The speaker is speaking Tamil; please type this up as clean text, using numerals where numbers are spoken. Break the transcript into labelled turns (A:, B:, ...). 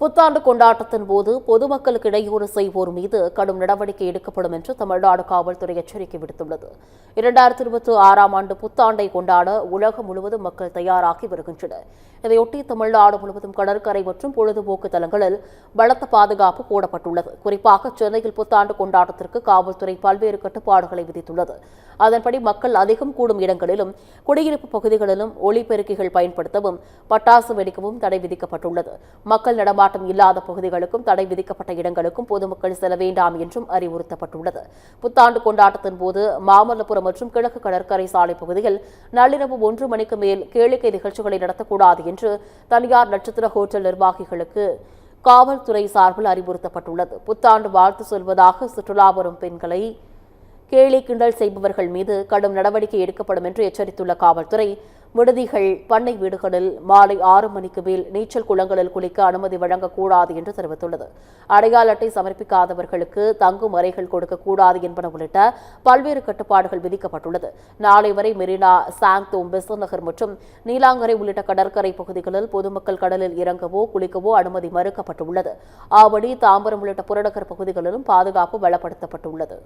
A: புத்தாண்டு கொண்டாட்டத்தின் போது பொதுமக்களுக்கு இடையூறு செய்வோர் மீது கடும் நடவடிக்கை எடுக்கப்படும் என்று தமிழ்நாடு காவல்துறை எச்சரிக்கை விடுத்துள்ளது. 2026ஆம் ஆண்டு புத்தாண்டை கொண்டாட உலகம் முழுவதும் மக்கள் தயாராகி வருகின்றனர். இதையொட்டி தமிழ்நாடு முழுவதும் கடற்கரை மற்றும் பொழுதுபோக்கு தலங்களில் பலத்த பாதுகாப்பு போடப்பட்டுள்ளது. குறிப்பாக சென்னையில் புத்தாண்டு கொண்டாட்டத்திற்கு காவல்துறை பல்வேறு கட்டுப்பாடுகளை விதித்துள்ளது. அதன்படி மக்கள் அதிகம் கூடும் இடங்களிலும் குடியிருப்பு பகுதிகளிலும் ஒலிபெருக்கிகள் பயன்படுத்தவும் பட்டாசு வெடிக்கவும் தடை விதிக்கப்பட்டுள்ளது. மக்கள் நடமாட்டம் இல்லாத பகுதிகளுக்கும் தடை விதிக்கப்பட்ட இடங்களுக்கும் பொதுமக்கள் செல்ல வேண்டாம் என்றும் அறிவுறுத்தப்பட்டுள்ளது. புத்தாண்டு கொண்டாட்டத்தின் போது மாமல்லபுரம் மற்றும் கிழக்கு கடற்கரை சாலை பகுதியில் நள்ளிரவு 1 மணிக்கு மேல் கேளிக்கை நிகழ்ச்சிகளை நடத்தக்கூடாது என்று தனியார் நட்சத்திர ஹோட்டல் நிர்வாகிகளுக்கு காவல்துறை சார்பில் அறிவுறுத்தப்பட்டுள்ளது. புத்தாண்டு வாழ்த்து சொல்வதாக சுற்றுலா வரும் பெண்களை கேலி கிண்டல் செய்பவர்கள் மீது கடும் நடவடிக்கை எடுக்கப்படும் என்று எச்சரித்துள்ள காவல்துறை, விடுதிகள், பண்ணை வீடுகளில் மாலை 6 மணிக்கு மேல் நீச்சல் குளங்களில் குளிக்க அனுமதி வழங்கக்கூடாது என்று தெரிவித்துள்ளது. அடையாள அட்டை சமர்ப்பிக்காதவர்களுக்கு தங்கும் அறைகள் கொடுக்கக்கூடாது என்பன உள்ளிட்ட பல்வேறு கட்டுப்பாடுகள் விதிக்கப்பட்டுள்ளது. நாளை வரை மெரினா, சாங்தோம், பெசன்ட் நகர் மற்றும் நீலாங்கரை உள்ளிட்ட கடற்கரை பகுதிகளில் பொதுமக்கள் கடலில் இறங்கவோ குளிக்கவோ அனுமதி மறுக்கப்பட்டுள்ளது. ஆவடி, தாம்பரம் உள்ளிட்ட புறநகர் பகுதிகளிலும் பாதுகாப்பு பலப்படுத்தப்பட்டுள்ளது.